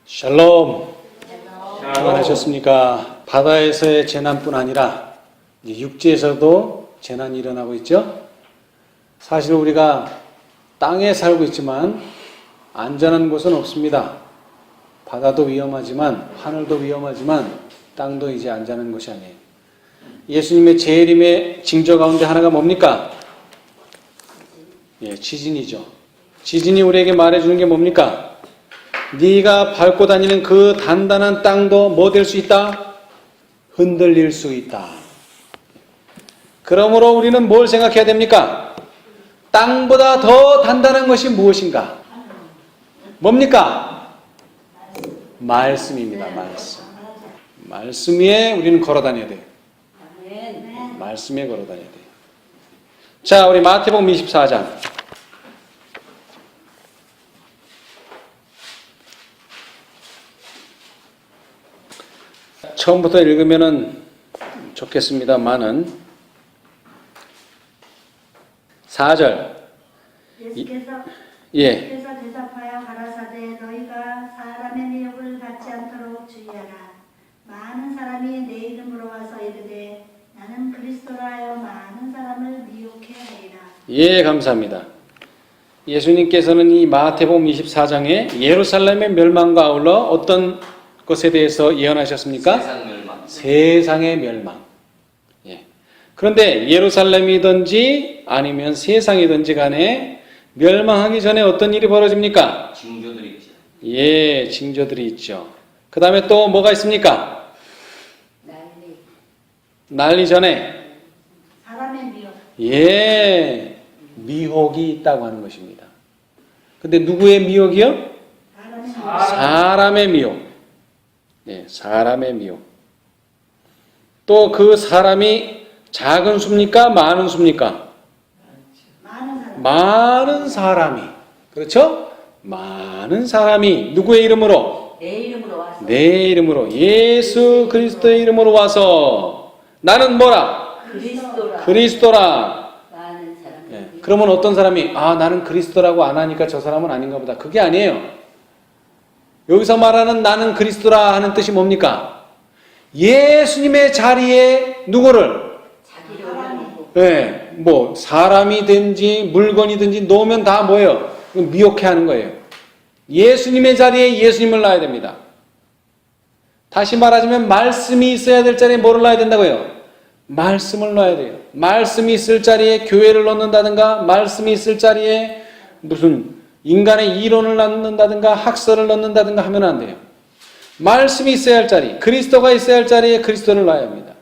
샬롬. 안녕하셨습니까? 바다에서의 재난뿐 아니라 이제 육지에서도 재난이 일어나고 있죠. 사실 우리가 땅에 살고 있지만 안전한 곳은 없습니다. 바다도 위험하지만 하늘도 위험하지만 땅도 이제 안전한 곳이 아니에요. 예수님의 재림의 징조 가운데 하나가 뭡니까? 지진이죠. 지진이 우리에게 말해주는 게 뭡니까? 네가 밟고 다니는 그 단단한 땅도 뭐 될 수 있다? 흔들릴 수 있다. 그러므로 우리는 뭘 생각해야 됩니까? 땅보다 더 단단한 것이 무엇인가? 뭡니까? 말씀입니다. 말씀 위에 우리는 걸어 다녀야 돼요. 말씀 위에 걸어 다녀야 돼요. 자, 우리 마태복음 24장. 처음부터 읽으면은 좋겠습니다만은 4절. 예수께서 대답하여 가라사대 너희가 사람의 미혹을 받지 않도록 주의하라. 많은 사람이 내 이름으로 와서 이르되 나는 그리스도라 하여 많은 사람을 미혹해 하리라. 예, 감사합니다. 예수님께서는 이 마태복음 24장에 예루살렘의 멸망과 아울러 어떤 것에 대해서 예언하셨습니까? 세상의 멸망. 예. 그런데 예루살렘이든지 아니면 세상이든지 간에 멸망하기 전에 어떤 일이 벌어집니까? 징조들이 있죠. 예, 징조들이 있죠. 그 다음에 또 뭐가 있습니까? 난리 전에 사람의 미혹. 예, 미혹이 있다고 하는 것입니다. 근데 누구의 미혹이요? 사람의 미혹. 예, 사람의 미혹. 또 그 사람이 작은 수입니까? 많은 수입니까? 많은 사람이. 그렇죠? 많은 사람이 누구의 이름으로? 내 이름으로 와서. 내 이름으로. 예수 그리스도의 이름으로 와서 나는 뭐라? 그리스도라. 많은 사람. 예, 그러면 어떤 사람이 나는 그리스도라고 안 하니까 저 사람은 아닌가 보다. 그게 아니에요. 여기서 말하는 나는 그리스도라 하는 뜻이 뭡니까? 예수님의 자리에 누구를? 자기를 올려놓고. 예, 뭐 사람이든지 물건이든지 놓으면 다 뭐예요? 미혹해 하는 거예요. 예수님의 자리에 예수님을 놔야 됩니다. 다시 말하자면 말씀이 있어야 될 자리에 뭐를 놔야 된다고요? 말씀을 놔야 돼요. 말씀이 있을 자리에 교회를 넣는다든가 말씀이 있을 자리에 무슨 인간의 이론을 넣는다든가 학설을 넣는다든가 하면 안 돼요. 말씀이 있어야 할 자리, 그리스도가 있어야 할 자리에 그리스도를 놔야 합니다.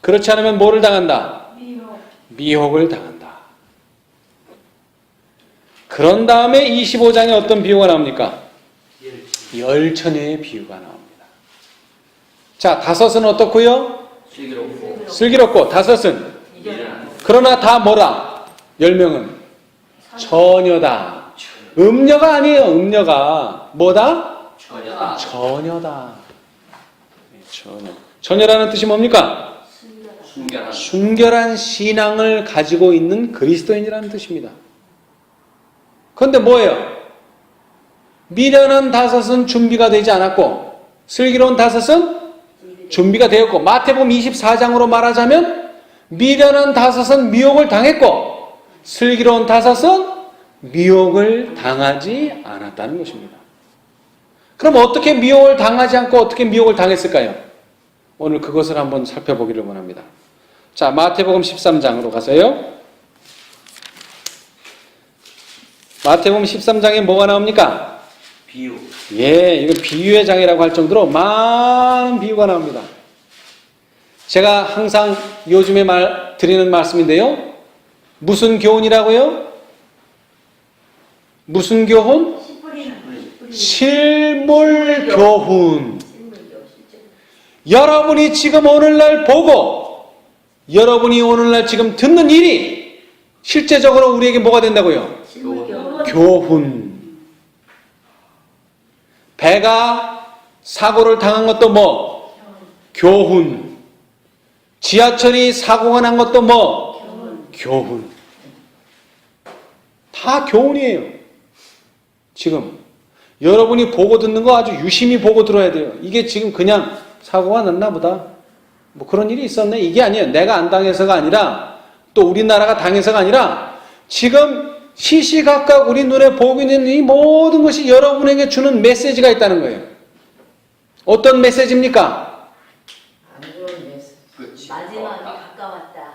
그렇지 않으면 뭐를 당한다? 미혹을 당한다. 그런 다음에 25장에 어떤 비유가 나옵니까? 열처녀의 비유가 나옵니다. 자, 다섯은 어떻고요? 슬기롭고 다섯은 그러나 다 뭐라? 10명은 처녀다. 음녀가 아니에요. 음녀가 뭐다? 처녀다. 처녀라는 뜻이 뭡니까? 순결한 신앙을 가지고 있는 그리스도인이라는 뜻입니다. 그런데 뭐예요? 미련한 다섯은 준비가 되지 않았고 슬기로운 다섯은 준비가 되었고 마태복음 24장으로 말하자면 미련한 다섯은 미혹을 당했고 슬기로운 다섯은 미혹을 당하지 않았다는 것입니다. 그럼 어떻게 미혹을 당하지 않고 어떻게 미혹을 당했을까요? 오늘 그것을 한번 살펴보기를 원합니다. 자, 마태복음 13장으로 가세요. 마태복음 13장에 뭐가 나옵니까? 비유. 예, 이건 비유의 장이라고 할 정도로 많은 비유가 나옵니다. 제가 항상 요즘에 드리는 말씀인데요. 무슨 교훈이라고요? 무슨 교훈? 실물 교훈. 여러분이 지금 오늘날 보고 여러분이 오늘날 지금 듣는 일이 실제적으로 우리에게 뭐가 된다고요? 교훈. 배가 사고를 당한 것도 뭐? 교훈. 지하철이 사고가 난 것도 뭐? 교훈. 다 교훈이에요. 지금 여러분이 보고 듣는 거 아주 유심히 보고 들어야 돼요. 이게 지금 그냥 사고가 났나 보다. 뭐 그런 일이 있었네. 이게 아니에요. 내가 안 당해서가 아니라 또 우리나라가 당해서가 아니라 지금 시시각각 우리 눈에 보고 있는 이 모든 것이 여러분에게 주는 메시지가 있다는 거예요. 어떤 메시지입니까? 안 좋은 메시지. 그치. 마지막이 가까웠다.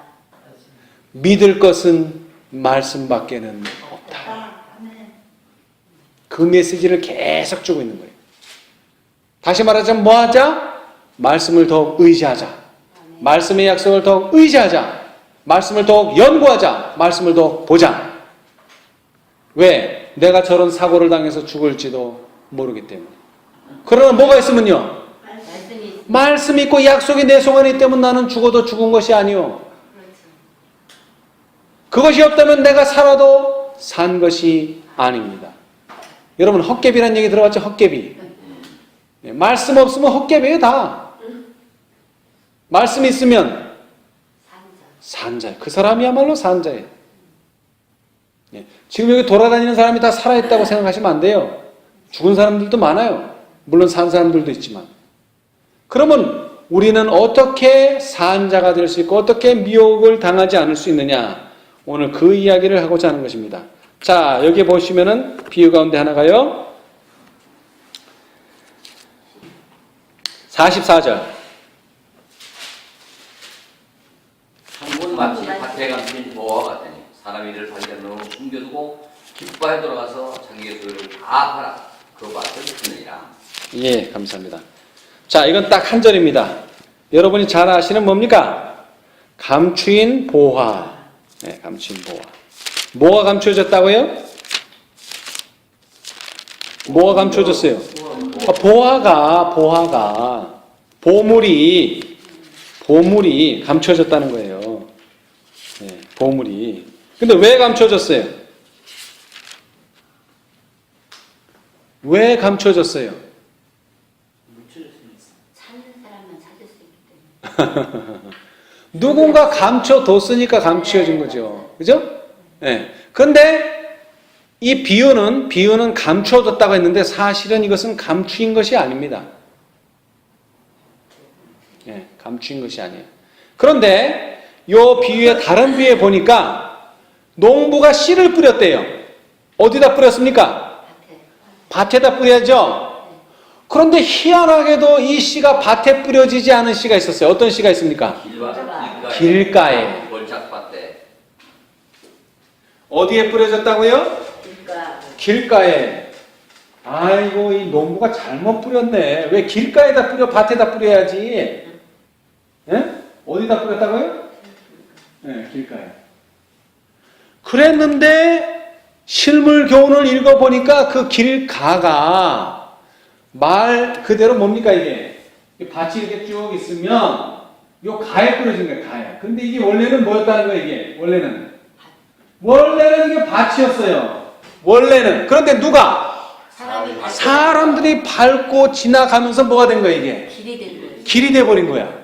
믿을 것은 말씀밖에는 없다. 아멘. 그 메시지를 계속 주고 있는 거예요. 다시 말하자면 뭐 하자? 말씀을 더욱 의지하자. 말씀의 약속을 더욱 의지하자. 말씀을 더욱 연구하자. 말씀을 더욱 보자. 왜? 내가 저런 사고를 당해서 죽을지도 모르기 때문에. 그러나 뭐가 있으면요? 말씀이 말씀이 있고 약속이 내 손 안에 있기 때문에 나는 죽어도 죽은 것이 아니요. 그렇죠. 그것이 없다면 내가 살아도 산 것이 아닙니다. 여러분 헛개비라는 얘기 들어봤죠? 헛개비. 네, 말씀 없으면 헛개비예요 다. 말씀 있으면 산자. 산자예요. 그 사람이야말로 산자예요. 네, 지금 여기 돌아다니는 사람이 다 살아있다고 생각하시면 안 돼요. 죽은 사람들도 많아요. 물론 산 사람들도 있지만. 그러면 우리는 어떻게 산자가 될 수 있고 어떻게 미혹을 당하지 않을 수 있느냐. 오늘 그 이야기를 하고자 하는 것입니다. 자, 여기 보시면은 비유 가운데 하나가요. 44절. 창문 마치 밭에 감춘 보화와 같으니 사람이 이를 발견하고 숨겨두고 기뻐해 돌아가서 자기의 소유를 다 팔아 그 밭을 주느니라. 예, 감사합니다. 자, 이건 딱 한 절입니다. 여러분이 잘 아시는 뭡니까? 감추인 보화. 네, 감추인 보화. 뭐가 감추어졌다고요? 뭐가 감추어졌어요? 보화가 보물이 감추어졌다는 거예요. 네, 보물이. 근데 왜 감추어졌어요? 왜 감추어졌어요? 찾는 사람만 찾을 수 있기 때문에. 누군가 감춰뒀으니까 감추어진 거죠. 그죠? 네. 근데 이 비유는 감추어뒀다고 했는데 사실은 이것은 감추인 것이 아닙니다. 네, 감추인 것이 아니에요. 그런데 이 비유의 다른 비유에 보니까 농부가 씨를 뿌렸대요. 어디다 뿌렸습니까? 밭에다 뿌려야죠. 그런데 희한하게도 이 씨가 밭에 뿌려지지 않은 씨가 있었어요. 어떤 씨가 있습니까? 길가에. 골짝밭에. 어디에 뿌려졌다고요? 그러니까 길가에. 아이고, 이 농부가 잘못 뿌렸네. 왜 길가에다 뿌려? 밭에다 뿌려야지. 예? 어디다 뿌렸다고요? 네, 길가에. 그랬는데 실물 교훈을 읽어보니까 그 길가가 말 그대로 뭡니까 이게? 밭이 이렇게 쭉 있으면 요 가에 뿌려진 거예요, 가에. 근데 이게 원래는 뭐였다는 거예요, 이게? 원래는 이게 밭이었어요. 원래는. 그런데 누가? 사람들이 밟고 지나가면서 뭐가 된 거예요, 이게? 길이 된 거예요. 길이 돼버린 거야.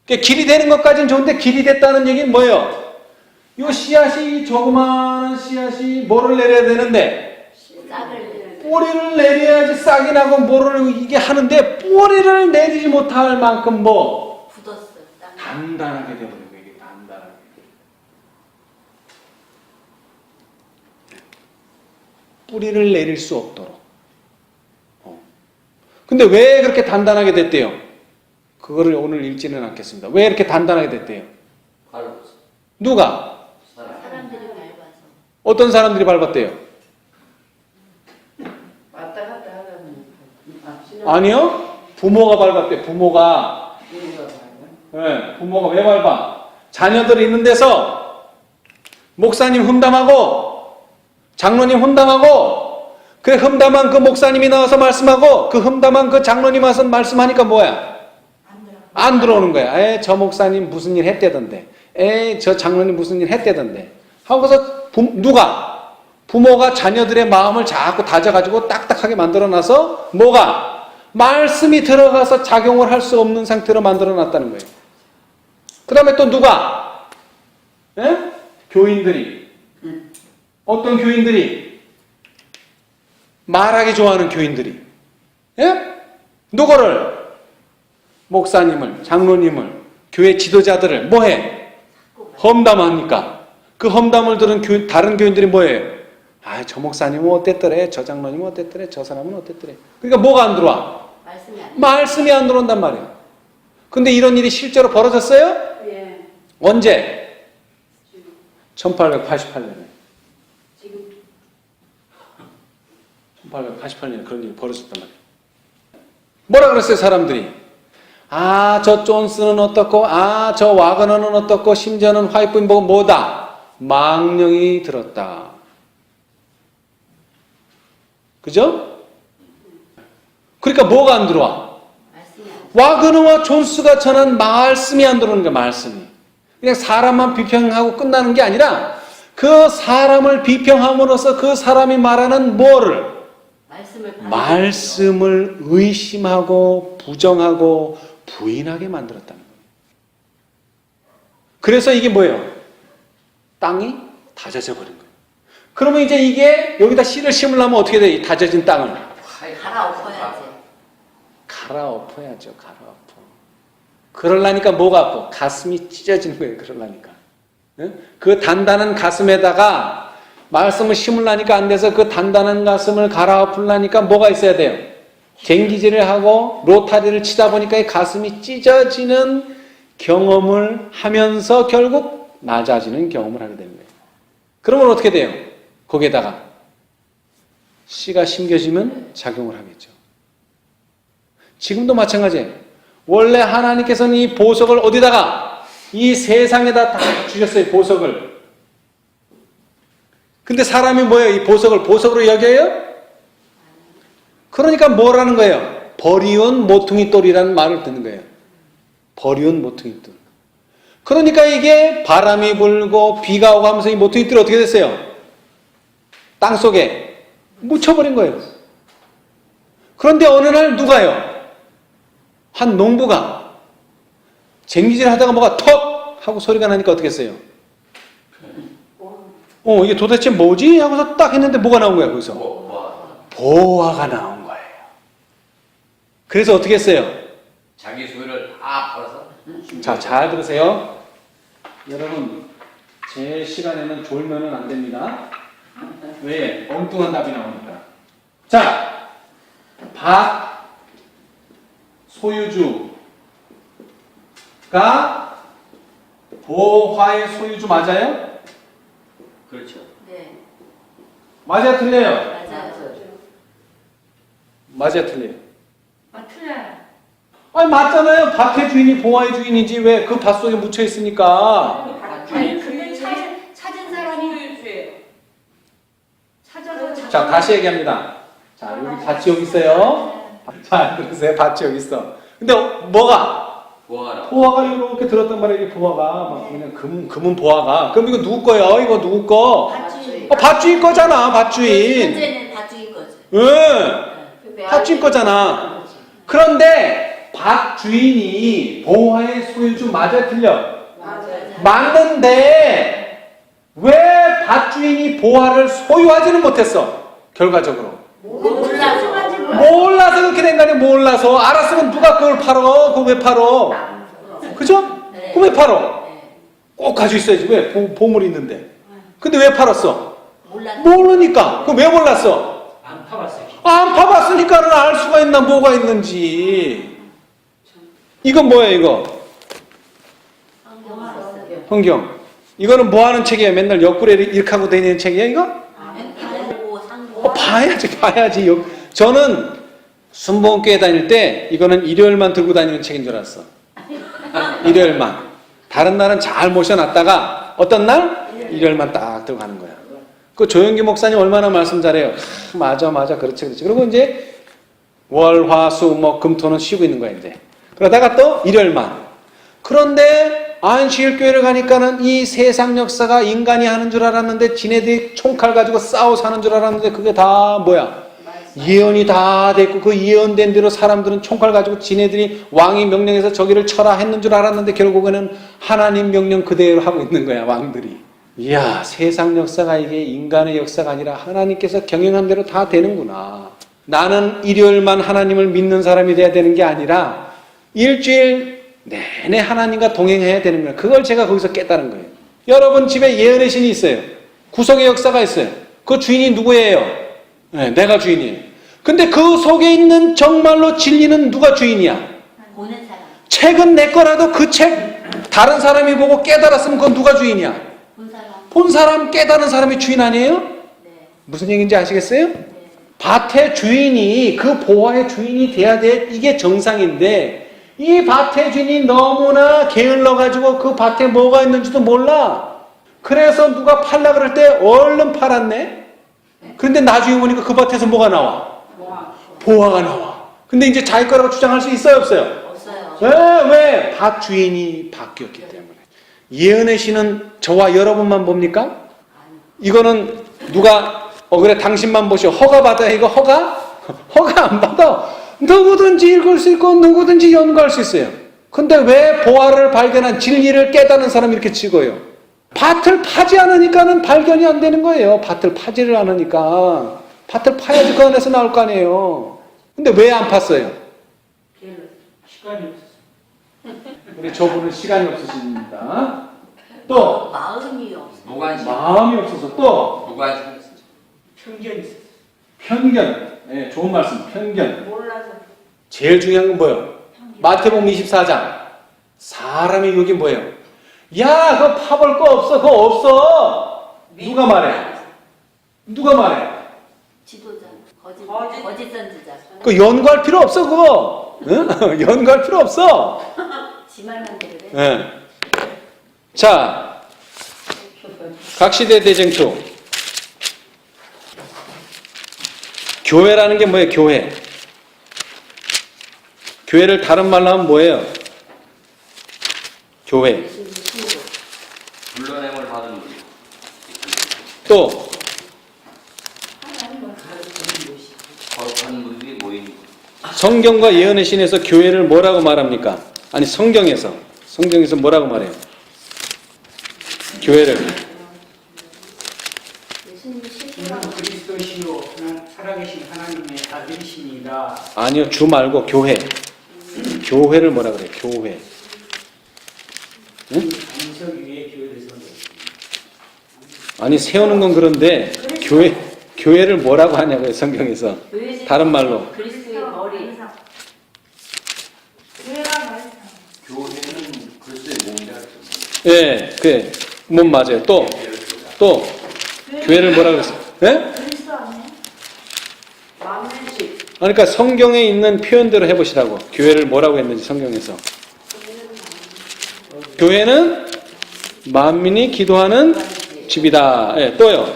그러니까 길이 되는 것까지는 좋은데 길이 됐다는 얘기는 뭐예요? 요 씨앗이, 조그마한 씨앗이 뭐를 내려야 되는데? 싹을 뿌리를 내려야지 싹이 나고 뭐를 이게 하는데 뿌리를 내리지 못할 만큼 뭐? 굳었어. 땅에. 단단하게 되어버린 거예요. 이게 단단하게. 뿌리를 내릴 수 없도록. 근데 왜 그렇게 단단하게 됐대요? 그거를 오늘 읽지는 않겠습니다. 왜 이렇게 단단하게 됐대요? 누가? 사람들이 밟아서. 어떤 사람들이 밟았대요? 왔다 갔다 하다보니 아니요. 부모가 밟았대요. 부모가. 네, 부모가 왜 밟아? 자녀들이 있는 데서 목사님 흠담하고 장로님 흠담하고 그래 흠담한 그 목사님이 나와서 말씀하고 그 흠담한 그 장로님 와서 말씀하니까 뭐야? 안 들어오는 거야. 에, 저 목사님 무슨 일 했대던데. 에, 저 장로님 무슨 일 했대던데. 하고서 누가? 부모가 자녀들의 마음을 자꾸 다져가지고 딱딱하게 만들어놔서 뭐가? 말씀이 들어가서 작용을 할 수 없는 상태로 만들어놨다는 거예요. 그 다음에 또 누가? 에? 교인들이. 어떤 교인들이? 말하기 좋아하는 교인들이. 예? 누구를? 목사님을, 장로님을, 교회 지도자들을 뭐해? 험담하니까. 그 험담을 들은 다른 교인들이 뭐예요? 아, 저 목사님은 어땠더래? 저 장로님은 어땠더래? 저 사람은 어땠더래? 그러니까 뭐가 안 들어와? 말씀이 안 들어온단 말이에요. 근데 이런 일이 실제로 벌어졌어요? 예. 언제? 1888년에. 지금 1888년에 그런 일이 벌어졌단 말이에요. 뭐라 그랬어요, 사람들이? 아, 저 존스는 어떻고, 아, 저 와그너는 어떻고, 심지어는 화이트보고 뭐다? 망령이 들었다. 그죠? 그러니까 뭐가 안 들어와? 와그너와 존스가 전한 말씀이 안 들어오는 거야, 말씀이. 그냥 사람만 비평하고 끝나는 게 아니라 그 사람을 비평함으로써 그 사람이 말하는 뭐를? 말씀을 의심하고 부정하고 부인하게 만들었다는 거예요. 그래서 이게 뭐예요? 땅이 다져져 버린 거예요. 그러면 이제 이게 여기다 씨를 심으려면 어떻게 돼? 이 다져진 땅을 갈아엎어야지. 갈아엎어야죠. 갈아엎어. 그러려니까 뭐가 아파? 가슴이 찢어지는 거예요. 그러려니까. 그 단단한 가슴에다가 말씀을 심으려니까 안 돼서 그 단단한 가슴을 갈아엎으려니까 뭐가 있어야 돼요? 쟁기질을 하고 로타리를 치다 보니까 이 가슴이 찢어지는 경험을 하면서 결국 낮아지는 경험을 하게 되는 거예요. 그러면 어떻게 돼요? 거기에다가 씨가 심겨지면 작용을 하겠죠. 지금도 마찬가지예요. 원래 하나님께서는 이 보석을 어디다가? 이 세상에다 다 주셨어요. 보석을. 근데 사람이 뭐예요? 이 보석을 보석으로 여겨요? 그러니까 뭐라는 거예요? 버리운 모퉁이 돌이라는 말을 듣는 거예요. 버리운 모퉁이 돌. 그러니까 이게 바람이 불고 비가 오고 하면서 이 모퉁이 돌이 어떻게 됐어요? 땅속에 묻혀버린 거예요. 그런데 어느 날 누가요? 한 농부가 쟁기질 하다가 뭐가 턱 하고 소리가 나니까 어떻게 했어요? 이게 도대체 뭐지? 하고서 딱 했는데 뭐가 나온 거야, 거기서? 보화가 나온 거예요. 그래서 어떻게 했어요? 자기 소유를 다 팔아서. 자, 잘 들으세요. 여러분, 제 시간에는 졸면은 안 됩니다. 왜? 엉뚱한 답이 나오니까. 자, 밭 소유주가 보화의 소유주 맞아요? 그렇죠. 네. 맞아요, 틀려요? 맞아요. 맞아요, 틀려요? 틀려요. 아니, 맞잖아요. 밭의 주인이 보화의 주인이지 왜 그 밭 속에 묻혀 있으니까. 아니 근데 찾은 사람이 찾아서 자, 다시 얘기합니다. 자, 여기 밭이 여기 있어요. 자, 들으세요. 밭이 여기 있어. 근데 뭐가? 보화가 이렇게 들었단 말이에요. 이 보화가 막 그냥 금은 보화가. 그럼 이거 누구 거예요? 이거 누구 거? 밭주인. 밭주인 거잖아. 밭주인. 현재는 밭주인 거죠. 응. 밭주인 거잖아. 그런데 밭주인이 보화의 소유주 맞아, 틀려? 맞아요. 맞는데 왜 밭주인이 보화를 소유하지는 못했어? 결과적으로. 몰라서 그렇게 된 거 아니야. 몰라서. 알았으면 누가 그걸 팔어? 그거 왜 팔어? 그죠? 네. 그거 왜 팔어? 네. 꼭 가지고 있어야지. 왜? 보물이 있는데. 근데 왜 팔았어? 몰랐어요. 모르니까. 그거 왜 몰랐어? 안 파봤어요. 안 파봤으니까는 알 수가 있나 뭐가 있는지. 이건 뭐야 이거? 성경. 이거는 뭐 하는 책이에요? 맨날 옆구리에 이렇게 하고 다니는 책이에요 이거? 봐야지. 저는 순복음교회 다닐 때 이거는 일요일만 들고 다니는 책인 줄 알았어. 일요일만. 다른 날은 잘 모셔놨다가 어떤 날? 일요일만 딱 들고 가는 거야. 그 조영기 목사님 얼마나 말씀 잘해요. 맞아. 그렇지. 그리고 이제 월, 화, 수, 목, 금, 토는 쉬고 있는 거야 이제. 그러다가 또 일요일만. 그런데 안식일교회를 가니까는 이 세상 역사가 인간이 하는 줄 알았는데 지네들이 총칼 가지고 싸워 사는 줄 알았는데 그게 다 뭐야? 예언이 다 됐고 그 예언된 대로 사람들은 총칼 가지고 지네들이 왕이 명령해서 저기를 쳐라 했는 줄 알았는데 결국에는 하나님 명령 그대로 하고 있는 거야 왕들이. 이야, 세상 역사가 이게 인간의 역사가 아니라 하나님께서 경영한 대로 다 되는구나. 나는 일요일만 하나님을 믿는 사람이 돼야 되는 게 아니라 일주일 내내 하나님과 동행해야 되는 거예요. 그걸 제가 거기서 깨달은 거예요. 여러분 집에 예언의 신이 있어요. 구속의 역사가 있어요. 그 주인이 누구예요? 네, 내가 주인이에요. 근데 그 속에 있는 정말로 진리는 누가 주인이야? 보는 사람. 책은 내 거라도 그 책 다른 사람이 보고 깨달았으면 그건 누가 주인이야? 본 사람. 본 사람 깨달은 사람이 주인 아니에요? 네. 무슨 얘기인지 아시겠어요? 네. 밭의 주인이 그 보화의 주인이 돼야 돼. 이게 정상인데 이 밭의 주인이 너무나 게을러가지고 그 밭에 뭐가 있는지도 몰라. 그래서 누가 팔라 그럴 때 얼른 팔았네. 그런데 나중에 보니까 그 밭에서 뭐가 나와? 보화가 나와. 근데 이제 자기 거라고 주장할 수 있어요, 없어요? 없어요. 왜? 밭 주인이 바뀌었기 때문에. 예언의 신은 저와 여러분만 봅니까? 이거는 누가 그래 당신만 보시오. 허가 받아요. 이거 허가? 허가 안 받아. 누구든지 읽을 수 있고 누구든지 연구할 수 있어요. 근데 왜 보화를 발견한 진리를 깨닫는 사람이 이렇게 찍어요? 밭을 파지 않으니까는 발견이 안 되는 거예요. 밭을 파지를 않으니까. 밭을 파야지 그 안에서 나올 거 아니에요. 근데 왜 안 팠어요? 시간이 없었어요. 우리 저분은 시간이 없으십니다. 또 마음이 없어. 무관심. 마음이 없어서 또 무관심. 편견이 있었어요. 편견. 네, 좋은 말씀. 편견. 몰라서. 제일 중요한 건 뭐예요? 마태복음 24장. 사람의 욕이 뭐예요? 야, 그거 파볼 거 없어. 그거 없어. 누가 말해? 누가 말해? 지도자. 거짓 선지자. 그 연구할 필요 없어, 그거. 응? 연구할 필요 없어. 지 말만 들으래. 네. 자, 각시대 대쟁투. 교회라는 게 뭐예요? 교회. 교회를 다른 말로 하면 뭐예요? 교회. 불러냄을 받은 분. 또 거룩한 분들이 모인 분. 성경과 예언의 신에서 교회를 뭐라고 말합니까? 아니 성경에서 뭐라고 말해요? 교회를 그리스도시요 살아계신 하나님의 아들이시니라. 아니요, 주 말고 교회. 교회를 뭐라 그래요? 교회. 응? 반석 위에 교회를 세운다. 아니 세우는 건 그런데 교회를 뭐라고 하냐고요, 성경에서. 다른 말로. 그리스도의 머리. 교회는 그리스도의 몸이라 그랬어요. 예, 그래. 몸 맞아요. 또 교회를 뭐라 그랬어요? 예? 그리스도 아니에요? 그러니까 성경에 있는 표현대로 해보시라고. 교회를 뭐라고 했는지 성경에서. 교회는 만민이 기도하는 집이다. 예, 또요.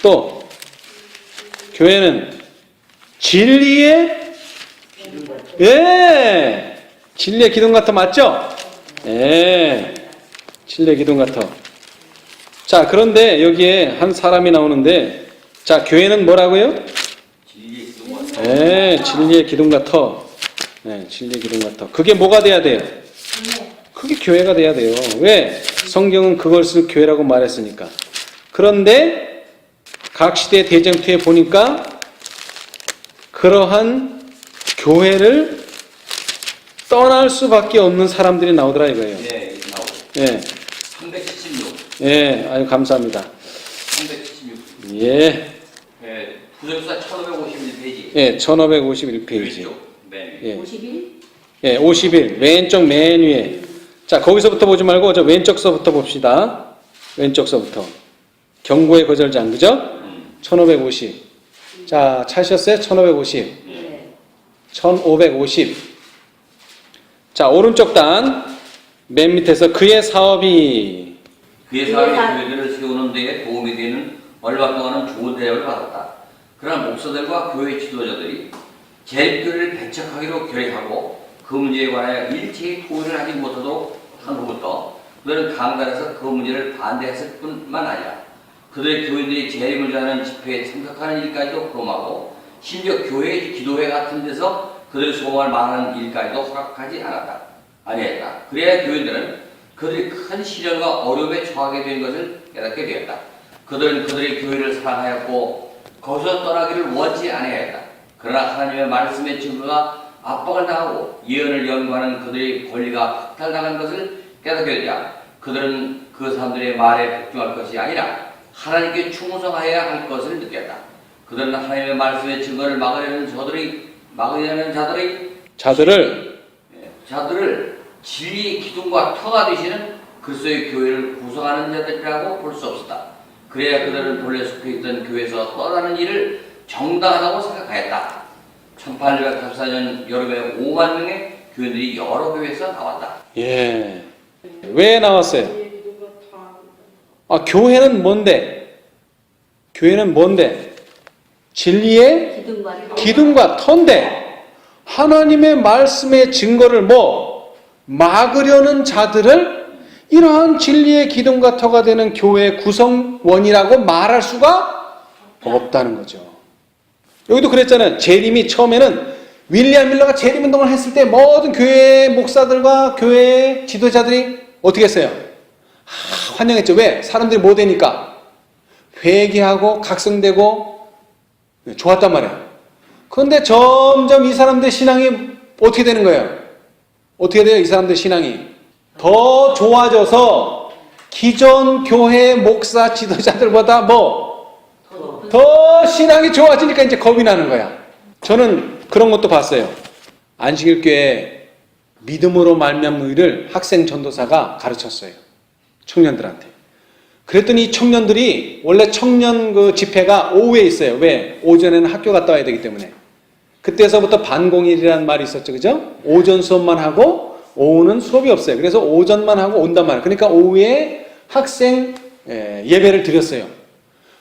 또 교회는 진리의 진리의 기둥같아 맞죠? 예, 진리의 기둥같아. 자, 그런데 여기에 한 사람이 나오는데, 자, 교회는 뭐라고요? 진리의 기도가 예, 진리의 기둥같아. 예, 진리의 기둥같아. 그게 뭐가 돼야 돼요? 그게 교회가 돼야 돼요. 왜? 성경은 그것을 교회라고 말했으니까. 그런데 각 시대 대쟁투에 보니까 그러한 교회를 떠날 수밖에 없는 사람들이 나오더라 이거예요. 예, 나오고. 예, 376. 예, 아유 감사합니다. 376. 예, 예, 부적사 1551페이지. 예, 1551페이지. 왼쪽. 네. 예, 51? 예, 51 왼쪽 맨 위에. 자, 거기서부터 보지 말고 저 왼쪽 서부터 봅시다. 왼쪽 서부터. 경고의 거절장, 그죠? 1550. 자, 찾으셨어요? 1550. 네. 1550. 자, 오른쪽 단, 맨 밑에서 그의 사업이. 그의 사업이 교회들을 세우는 데에 도움이 되는 얼마 동안은 좋은 대접을 받았다. 그러나 목사들과 교회 지도자들이 재립교회를 배척하기로 결의하고 그 문제에 관하여 일체의 토의를 하지 못하도록 한 후부터 그들은 강단에서 그 문제를 반대했을 뿐만 아니라 그들의 교인들이 재림을 자하는 집회에 참석하는 일까지도 금하고 심지어 교회 기도회 같은 데서 그들의 소망을 망하는 일까지도 허락하지 아니했다. 그래야 교인들은 그들이 큰 시련과 어려움에 처하게 된 것을 깨닫게 되었다. 그들은 그들의 교회를 사랑하였고 거기서 떠나기를 원치 아니하였다. 그러나 하나님의 말씀의 증거가 압박을 당하고 예언을 연구하는 그들의 권리가 박탈당한 것을 깨닫게 되자 그들은 그 사람들의 말에 복종할 것이 아니라 하나님께 충성하여야 할 것을 느꼈다. 그들은 하나님의 말씀의 증거를 막으려는 자들을 진리의 기둥과 터가 되시는 그리스도의 교회를 구성하는 자들이라고 볼 수 없었다. 그래야 그들은 본래 속해 있던 교회에서 떠나는 일을 정당하다고 생각하였다. 1884년 여름에 5만 명의 교인들이 여러 교회에서 나왔다. 예. 왜 나왔어요? 교회는 뭔데? 교회는 뭔데? 진리의 기둥과 터인데 하나님의 말씀의 증거를 막으려는 자들을 이러한 진리의 기둥과 터가 되는 교회의 구성원이라고 말할 수가 없다는 거죠. 여기도 그랬잖아요. 재림이 처음에는 윌리엄 밀러가 재림운동을 했을 때 모든 교회 목사들과 교회 지도자들이 어떻게 했어요? 환영했죠. 왜? 사람들이 못 되니까 회개하고 각성되고 좋았단 말이에요. 그런데 점점 이 사람들 신앙이 어떻게 되는 거예요? 어떻게 돼요? 이 사람들 신앙이 더 좋아져서 기존 교회 목사 지도자들보다 더 신앙이 좋아지니까 이제 겁이 나는 거야. 저는 그런 것도 봤어요. 안식일교회 믿음으로 말미암는 일을 학생 전도사가 가르쳤어요. 청년들한테. 그랬더니 이 청년들이 원래 청년 그 집회가 오후에 있어요. 왜? 오전에는 학교 갔다 와야 되기 때문에. 그때서부터 반공일이라는 말이 있었죠. 그죠? 오전 수업만 하고 오후는 수업이 없어요. 그래서 오전만 하고 온단 말이에요. 그러니까 오후에 학생 예배를 드렸어요.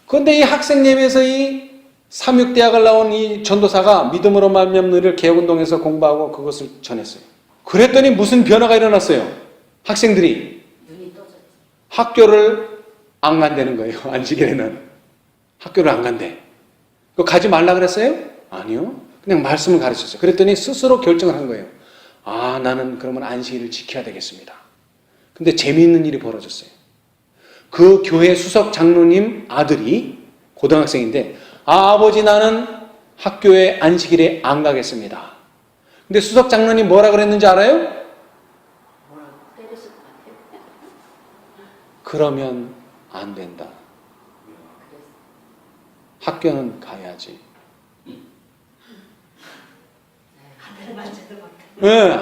그런데 이 학생 예배에서 이 삼육대학을 나온 이 전도사가 믿음으로 말미암는 일을 개혁운동에서 공부하고 그것을 전했어요. 그랬더니 무슨 변화가 일어났어요. 학생들이 학교를 안 간다는 거예요. 안식일에는 학교를 안 간대. 그거 가지 말라 그랬어요? 아니요. 그냥 말씀을 가르쳤어요. 그랬더니 스스로 결정을 한 거예요. 나는 그러면 안식일을 지켜야 되겠습니다. 근데 재미있는 일이 벌어졌어요. 그 교회 수석 장로님 아들이 고등학생인데 아버지 나는 학교에 안식일에 안 가겠습니다. 근데 수석 장로님 뭐라 그랬는지 알아요? 그러면 안 된다. 학교는 가야지. 네.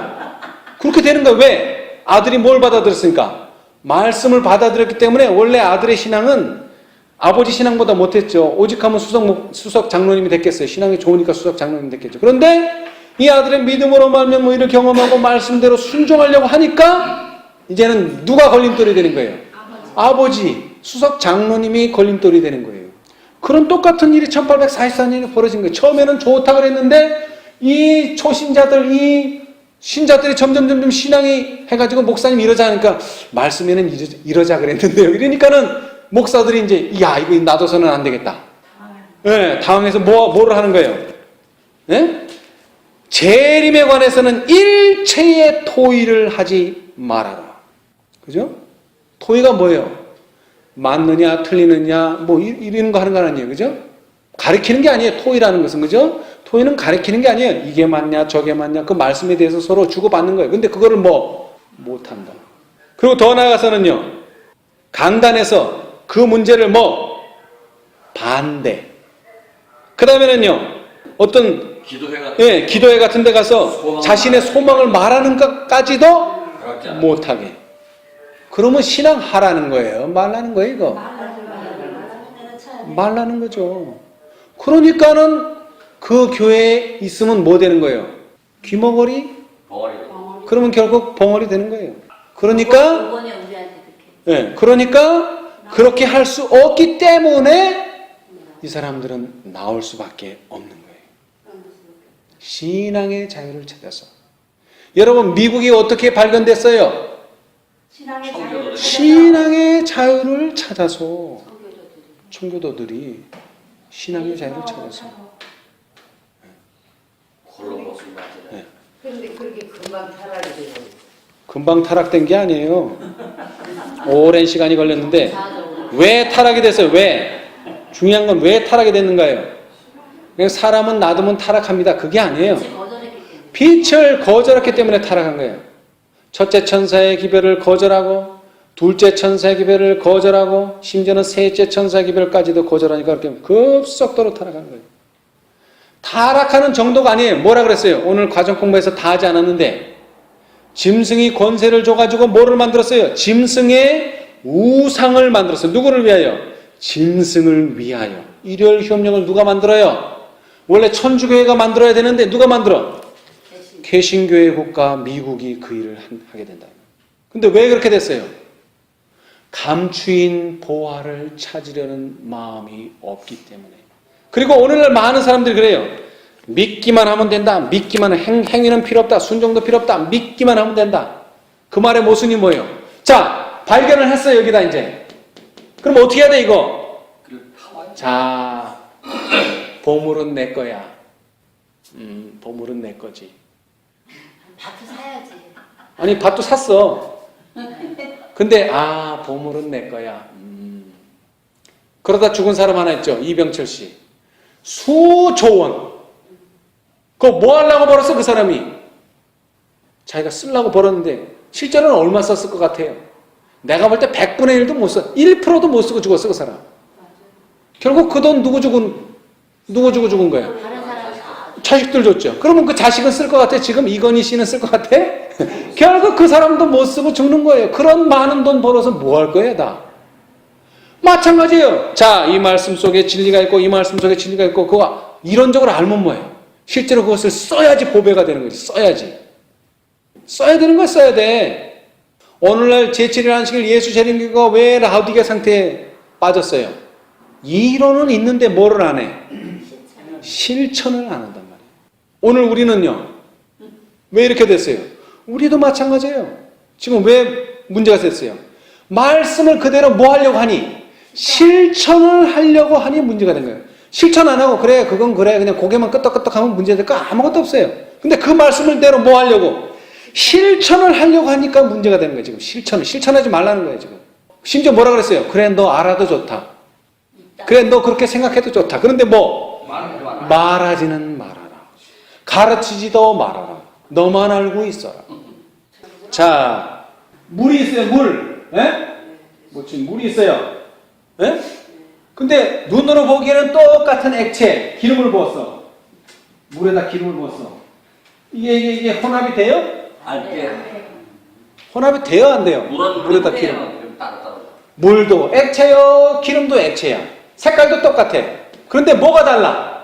그렇게 되는 거예요. 왜? 아들이 뭘 받아들였으니까? 말씀을 받아들였기 때문에 원래 아들의 신앙은 아버지 신앙보다 못했죠. 오직하면 수석 장로님이 됐겠어요. 신앙이 좋으니까 수석 장로님이 됐겠죠. 그런데 이 아들의 믿음으로 말면 이를 경험하고 말씀대로 순종하려고 하니까 이제는 누가 걸림돌이 되는 거예요? 아버지 수석 장로님이 걸림돌이 되는 거예요. 그런 똑같은 일이 1844년에 벌어진 거예요. 처음에는 좋다고 그랬는데 이 초신자들, 이 신자들이 점점 신앙이 해가지고 목사님 이러자 하니까 말씀에는 이러자 그랬는데요. 이러니까는 목사들이 이제 이거 놔둬서는 안 되겠다. 네, 당황해서 뭐를 하는 거예요? 네? 재림에 관해서는 일체의 토의를 하지 말아라. 그죠? 토의가 뭐예요? 맞느냐 틀리느냐 이런 거 하는 거 아니에요. 그죠? 가르치는 게 아니에요. 토의라는 것은. 그죠? 토의는 가르치는 게 아니에요. 이게 맞냐 저게 맞냐 그 말씀에 대해서 서로 주고받는 거예요. 근데 그거를 못한다. 그리고 더 나아가서는요. 강단에서 그 문제를 반대. 그 다음에는요. 어떤 기도회 같은 데 가서 자신의 소망을 말하는 것까지도 못하게. 그러면 신앙하라는 거예요? 말라는 거예요, 이거? 말라는 거죠. 그러니까는 그 교회에 있으면 뭐 되는 거예요? 귀머거리? 그러면 결국 벙어리 되는 거예요. 그러니까 그렇게 할 수 없기 때문에 이 사람들은 나올 수밖에 없는 거예요. 신앙의 자유를 찾아서. 여러분 미국이 어떻게 발견됐어요? 신앙의 자유를 찾아서 청교도들이 신앙의 자유를 찾아서 네. 그런데 그렇게 금방 타락이 돼요. 금방 타락된 게 아니에요. 오랜 시간이 걸렸는데 왜 타락이 됐어요? 왜? 중요한 건 왜 타락이 됐는가요? 그냥 사람은 놔두면 타락합니다. 그게 아니에요. 빛을 거절했기 때문에. 빛을 거절했기 때문에 타락한 거예요. 첫째 천사의 기별을 거절하고 둘째 천사의 기별을 거절하고 심지어는 셋째 천사의 기별까지도 거절하니까 그렇게 급속도로 타락한 거예요. 타락하는 정도가 아니에요. 뭐라 그랬어요? 오늘 과정 공부에서 다 하지 않았는데 짐승이 권세를 줘가지고 뭐를 만들었어요? 짐승의 우상을 만들었어요. 누구를 위하여? 짐승을 위하여. 일요일 협력을 누가 만들어요? 원래 천주교회가 만들어야 되는데 누가 만들어? 개신교회 국가 미국이 그 일을 하게 된다. 근데 왜 그렇게 됐어요? 감추인 보화를 찾으려는 마음이 없기 때문에. 그리고 오늘날 많은 사람들이 그래요. 믿기만 하면 된다. 믿기만 행위는 필요 없다. 순종도 필요 없다. 믿기만 하면 된다. 그 말의 모순이 뭐예요? 자, 발견을 했어요. 여기다 이제. 그럼 어떻게 해야 돼 이거? 자, 보물은 내 거야. 보물은 내 거지. 밭을 사야지. 아니 밭도 샀어. 근데 보물은 내 거야. 그러다 죽은 사람 하나 있죠. 이병철 씨. 수조원. 그거 뭐 하려고 벌었어 그 사람이? 자기가 쓰려고 벌었는데 실제로는 얼마 썼을 것 같아요? 내가 볼 때 100분의 1도 못 써. 1%도 못 쓰고 죽었어 그 사람. 결국 그 돈 누구 주고 죽은 거야? 다른 사람 자식들 줬죠. 그러면 그 자식은 쓸 것 같아? 지금 이건희 씨는 쓸 것 같아? 결국 그 사람도 못 쓰고 죽는 거예요. 그런 많은 돈 벌어서 뭐 할 거예요, 다? 마찬가지예요. 자, 이 말씀 속에 진리가 있고, 이 말씀 속에 진리가 있고, 그거 이론적으로 알면 뭐예요? 실제로 그것을 써야지 보배가 되는 거지. 써야지. 써야 되는 거야, 써야 돼. 오늘날 제7일 안식일 예수 재림교가 왜 라우디게 상태에 빠졌어요? 이론은 있는데 뭐를 안 해? 실천을 안 한단 말이에요. 오늘 우리는요, 왜 이렇게 됐어요? 우리도 마찬가지예요. 지금 왜 문제가 됐어요? 말씀을 그대로 뭐 하려고 하니? 실천을 하려고 하니 문제가 된 거예요. 실천 안 하고 그래 그건 그래 그냥 고개만 끄덕끄덕 하면 문제 될 거 아무것도 없어요. 근데 그 말씀을 대로 뭐 하려고? 실천을 하려고 하니까 문제가 되는 거예요. 지금 실천하지 말라는 거예요. 지금 심지어 뭐라 그랬어요? 그래 너 알아도 좋다. 그래 너 그렇게 생각해도 좋다. 그런데 뭐? 말하지는 말아라. 가르치지도 말아라. 너만 알고 있어라. 자, 물이 있어요. 물. 물이 있어요. 예? 근데 눈으로 보기에는 똑같은 액체, 기름을 부었어. 물에다 기름을 부었어. 이게 혼합이 돼요? 안 돼. 혼합이 돼요, 안 돼요? 물에다 기름. 물도 액체요, 기름도 액체야. 색깔도 똑같아. 그런데 뭐가 달라?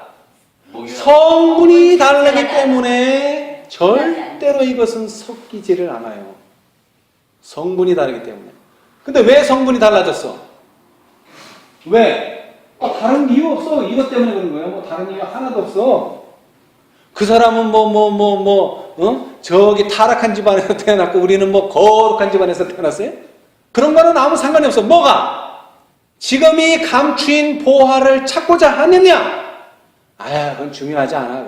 성분이 다르기 때문에 절대로 이것은 섞이지를 않아요. 성분이 다르기 때문에. 근데 왜 성분이 달라졌어? 왜? 다른 이유 없어. 이것 때문에 그런 거예요. 뭐 다른 이유 하나도 없어. 그 사람은 저기 타락한 집안에서 태어났고 우리는 뭐 거룩한 집안에서 태어났어요? 그런 거는 아무 상관이 없어. 뭐가? 지금 이 감추인 보화를 찾고자 하느냐? 그건 중요하지 않아.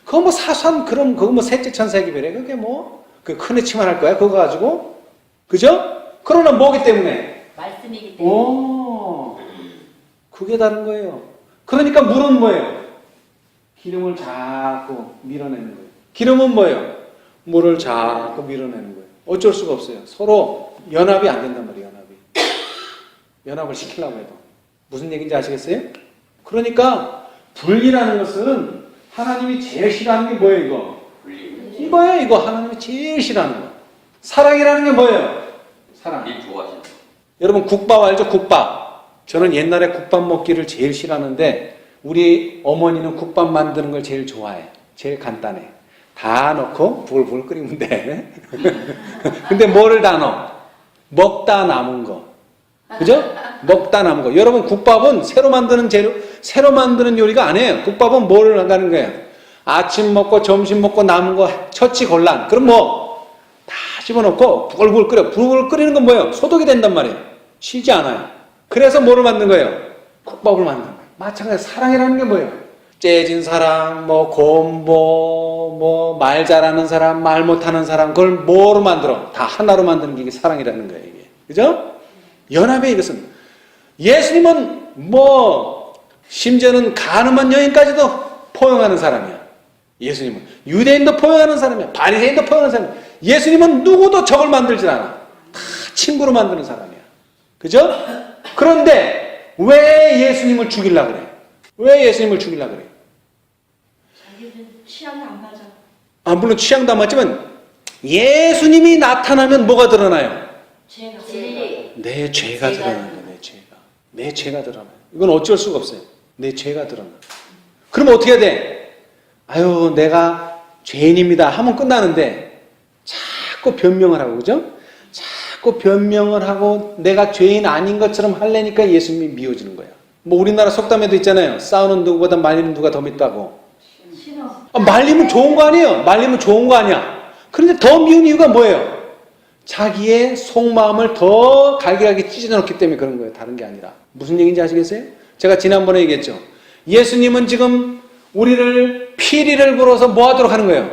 그건 뭐 사소한 그거 뭐 셋째 천사의 기별이야. 그게 뭐 그 큰 해치만 할 거야. 그거 가지고. 그죠? 그러나 뭐기 때문에? 말씀이기 때문에. 그게 다른 거예요. 그러니까 물은 뭐예요? 기름을 자꾸 밀어내는 거예요. 기름은 뭐예요? 물을 자꾸 밀어내는 거예요. 어쩔 수가 없어요. 서로 연합이 안 된단 말이에요. 연합을 시키려고 해도. 무슨 얘기인지 아시겠어요? 그러니까 분리라는 것은 하나님이 제일 싫어하는 게 뭐예요? 이거예요. 이거 하나님이 제일 싫어하는 거. 사랑이라는 게 뭐예요? 사랑. 여러분 국밥 알죠? 국밥. 저는 옛날에 국밥 먹기를 제일 싫어하는데 우리 어머니는 국밥 만드는 걸 제일 좋아해. 제일 간단해. 다 넣고 부글부글 끓이면 돼. 근데 뭐를 다 넣어? 먹다 남은 거. 그죠? 먹다 남은 거. 여러분 국밥은 새로 만드는 요리가 아니에요. 국밥은 뭐를 한다는 거예요? 아침 먹고 점심 먹고 남은 거 처치곤란. 그럼 다 집어넣고 부글부글 끓여. 부글부글 끓이는 건 뭐예요? 소독이 된단 말이에요. 쉬지 않아요. 그래서 뭐를 만든 거예요? 국밥을 만든 거예요. 마찬가지로 사랑이라는 게 뭐예요? 째진 사람, 곰보, 말 잘하는 사람, 말 못하는 사람, 그걸 뭐로 만들어? 다 하나로 만드는 게 이게 사랑이라는 거예요, 이게. 그죠? 연합의 이것은 예수님은 심지어는 가늠한 여인까지도 포용하는 사람이야. 예수님은 유대인도 포용하는 사람이야. 바리새인도 포용하는 사람이야. 예수님은 누구도 적을 만들질 않아. 다 친구로 만드는 사람이야. 그죠? 그런데 왜 예수님을 죽이려고 그래? 왜 예수님을 죽이려고 그래? 자기들 취향이 안 맞아. 물론 취향도 안 맞지만 예수님이 나타나면 뭐가 드러나요? 진리. 내 죄가 드러나는 거야. 내 죄가 드러나요. 이건 어쩔 수가 없어요. 내 죄가 드러나. 그러면 어떻게 해야 돼? 아유, 내가 죄인입니다 하면 끝나는데 자꾸 변명을 하고, 그죠? 자꾸 변명을 하고 내가 죄인 아닌 것처럼 하려니까 예수님이 미워지는 거야. 우리나라 속담에도 있잖아요. 싸우는 누구보다 말리는 누가 더 밉다고. 싫어. 말리면 좋은 거 아니에요? 말리면 좋은 거 아니야? 그런데 더 미운 이유가 뭐예요? 자기의 속마음을 더 갈기갈기 찢어놓기 때문에 그런 거예요. 다른 게 아니라. 무슨 얘기인지 아시겠어요? 제가 지난번에 얘기했죠. 예수님은 지금 우리를 피리를 불어서 뭐 하도록 하는 거예요?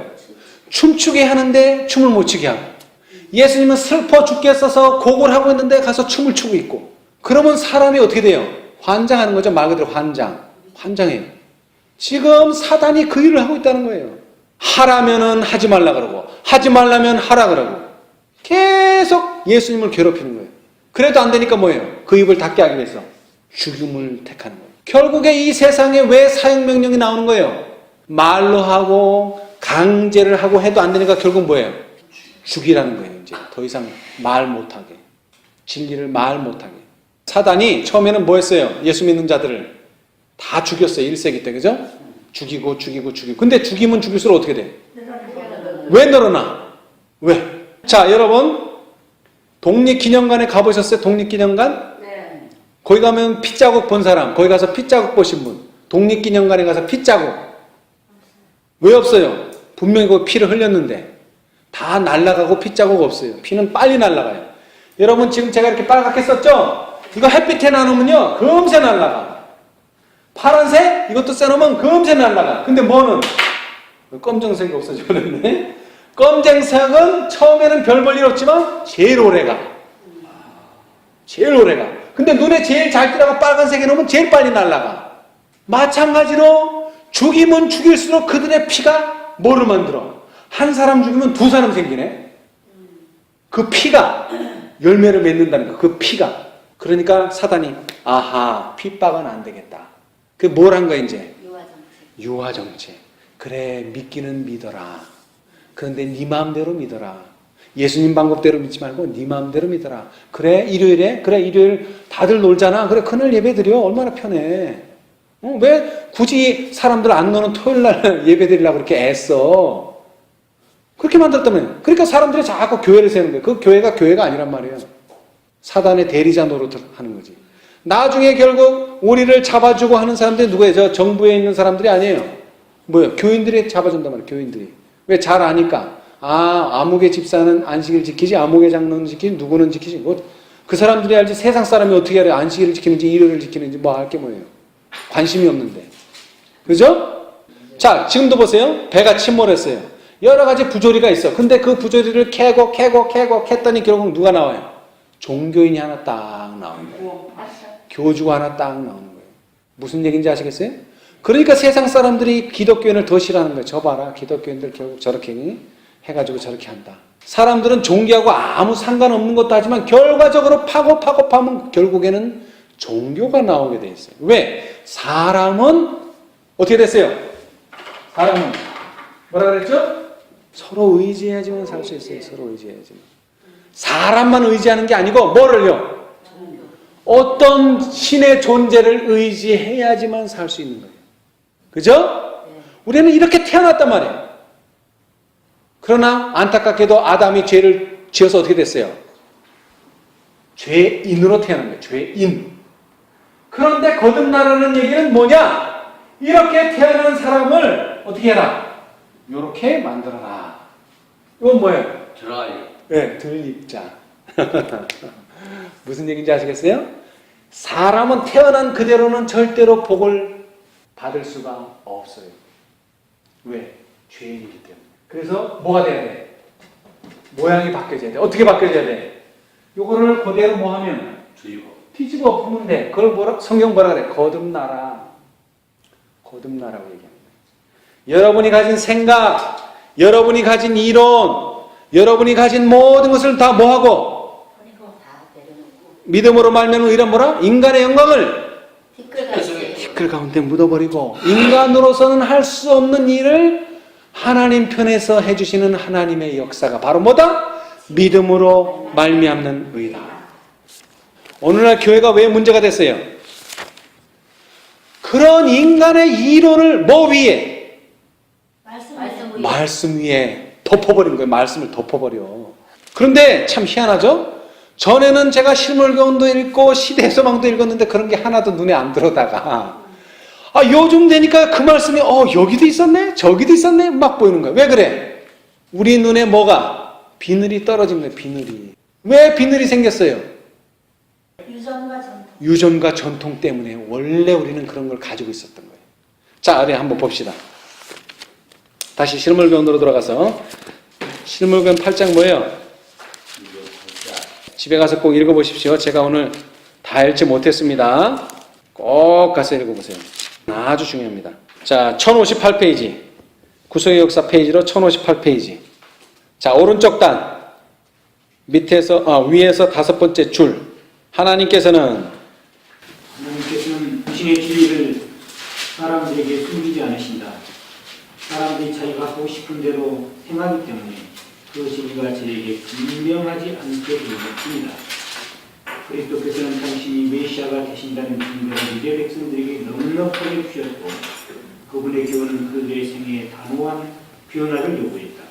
춤추게 하는데 춤을 못 추게 하고, 예수님은 슬퍼 죽겠어서 곡을 하고 있는데 가서 춤을 추고 있고, 그러면 사람이 어떻게 돼요? 환장하는 거죠. 말 그대로 환장해요. 지금 사단이 그 일을 하고 있다는 거예요. 하라면은 하지 말라 그러고, 하지 말라면 하라 그러고, 계속 예수님을 괴롭히는 거예요. 그래도 안 되니까 뭐예요? 그 입을 닫게 하기 위해서 죽음을 택하는 거예요. 결국에 이 세상에 왜 사형명령이 나오는 거예요? 말로 하고 강제를 하고 해도 안 되니까 결국 뭐예요? 죽이라는 거예요. 이제 더 이상 말 못하게, 진리를 말 못하게. 사단이 처음에는 뭐 했어요? 예수 믿는 자들을 다 죽였어요. 1세기 때, 그죠? 죽이고. 근데 죽이면 죽일수록 어떻게 돼? 왜 늘어나? 왜? 자, 여러분, 독립기념관에 가보셨어요? 독립기념관? 네. 거기 가면 핏자국 본 사람, 거기 가서 핏자국 보신 분, 독립기념관에 가서 핏자국. 왜 없어요? 분명히 그 피를 흘렸는데 다 날아가고 핏자국 없어요. 피는 빨리 날아가요. 여러분, 지금 제가 이렇게 빨갛게 썼죠? 이거 햇빛에 나누면요 금세 날아가. 파란색? 이것도 써놓으면 금세 날아가. 근데 뭐는? 검정색이 없어져 버렸네. 검정색은 처음에는 별 볼 일 없지만 제일 오래가. 근데 눈에 제일 잘 띄라고 빨간색에 놓으면 제일 빨리 날아가. 마찬가지로 죽이면 죽일수록 그들의 피가 뭐를 만들어? 한 사람 죽이면 두 사람 생기네. 그 피가 열매를 맺는다는 거. 그 피가. 그러니까 사단이 아하, 핍박은 안 되겠다. 그게 뭘 한 거야 이제? 유화정책. 그래, 믿기는 믿어라. 그런데 네 마음대로 믿어라. 예수님 방법대로 믿지 말고 네 마음대로 믿어라. 그래, 일요일에? 그래, 일요일 다들 놀잖아. 그래, 그날 예배 드려. 얼마나 편해. 왜 굳이 사람들 안 노는 토요일날 예배 드리려고 그렇게 애써? 그렇게 만들었다면. 그러니까 사람들이 자꾸 교회를 세우는 거예요. 그 교회가 교회가 아니란 말이에요. 사단의 대리자 노릇을 하는 거지. 나중에 결국 우리를 잡아주고 하는 사람들이 누구예요? 저 정부에 있는 사람들이 아니에요. 뭐예요? 교인들이 잡아준단 말이에요. 교인들이. 왜? 잘 아니까. 아무개 집사는 안식일 지키지, 아무개 장로는 지키지, 누구는 지키지. 그 사람들이 알지 세상 사람이 어떻게 알아요? 안식일을 지키는지 일요일을 지키는지 뭐 알 게 뭐예요? 관심이 없는데. 그죠? 자, 지금도 보세요. 배가 침몰했어요. 여러 가지 부조리가 있어. 근데 그 부조리를 캐고 캤더니 결국 누가 나와요? 종교인이 하나 딱 나오는 거예요. 교주가 하나 딱 나오는 거예요. 무슨 얘기인지 아시겠어요? 그러니까 세상 사람들이 기독교인을 더 싫어하는 거예요. 저 봐라. 기독교인들 결국 저렇게 해가지고 저렇게 한다. 사람들은 종교하고 아무 상관없는 것도 하지만 결과적으로 파면 결국에는 종교가 나오게 돼 있어요. 왜? 사람은 어떻게 됐어요? 사람은 뭐라 그랬죠? 서로 의지해야지만 살 수 있어요. 서로 의지해야지만. 사람만 의지하는 게 아니고 뭐를요? 어떤 신의 존재를 의지해야지만 살 수 있는 거예요. 그죠? 우리는 이렇게 태어났단 말이에요. 그러나 안타깝게도 아담이 죄를 지어서 어떻게 됐어요? 죄인으로 태어난 거예요. 죄인. 그런데 거듭나라는 얘기는 뭐냐? 이렇게 태어난 사람을 어떻게 해라? 이렇게 만들어라. 이건 뭐예요? 네, 들립자. 무슨 얘기인지 아시겠어요? 사람은 태어난 그대로는 절대로 복을 받을 수가 없어요. 왜? 죄인이기 때문에. 그래서 뭐가 돼야 돼? 모양이 바뀌어져야 돼. 어떻게 바뀌어져야 돼? 요거를 그대로 뭐 하면? 뒤집어 엎으면 돼. 그걸 성경 뭐라 그래? 거듭나라. 거듭나라고 얘기합니다. 여러분이 가진 생각, 여러분이 가진 이론, 여러분이 가진 모든 것을 다 뭐하고? 버리고 다 내려놓고 믿음으로 말미암아 이런 뭐라? 인간의 영광을 티끌같이 티끌 가운데 묻어버리고 인간으로서는 할 수 없는 일을 하나님 편에서 해주시는 하나님의 역사가 바로 뭐다? 믿음으로 말미암는 의다. 오늘날 교회가 왜 문제가 됐어요? 그런 인간의 이론을 뭐 위에? 말씀 위에 말씀 위에 덮어버린 거예요. 말씀을 덮어버려. 그런데 참 희한하죠? 전에는 제가 실물교훈도 읽고 시대소망도 읽었는데 그런 게 하나도 눈에 안 들어다가 요즘 되니까 그 말씀이 여기도 있었네? 저기도 있었네? 막 보이는 거예요. 왜 그래? 우리 눈에 뭐가? 비늘이 떨어진 거예요. 비늘이. 왜 비늘이 생겼어요? 유전과 전통. 유전과 전통 때문에 원래 우리는 그런 걸 가지고 있었던 거예요. 자, 우리 한번 봅시다. 다시 실물교훈으로 돌아가서 실물교훈 8장 뭐예요? 집에 가서 꼭 읽어보십시오. 제가 오늘 다 읽지 못했습니다. 꼭 가서 읽어보세요. 아주 중요합니다. 자, 1058페이지. 구속의 역사 페이지로 1058페이지. 자, 오른쪽 단 밑에서 위에서 5번째 줄. 하나님께서는 당신의 진리를 사람들에게 숨기지 않으신다. 사람들이 자기가 하고 싶은 대로 행하기 때문에 그 진리가 저에게 분명하지 않게 되었습니다. 그리스도께서는 당신이 메시아가 되신다는 증거를 이제 백성들에게 넉넉하게 주셨고 그분의 교훈은 그들의 생애에 단호한 변화를 요구했다.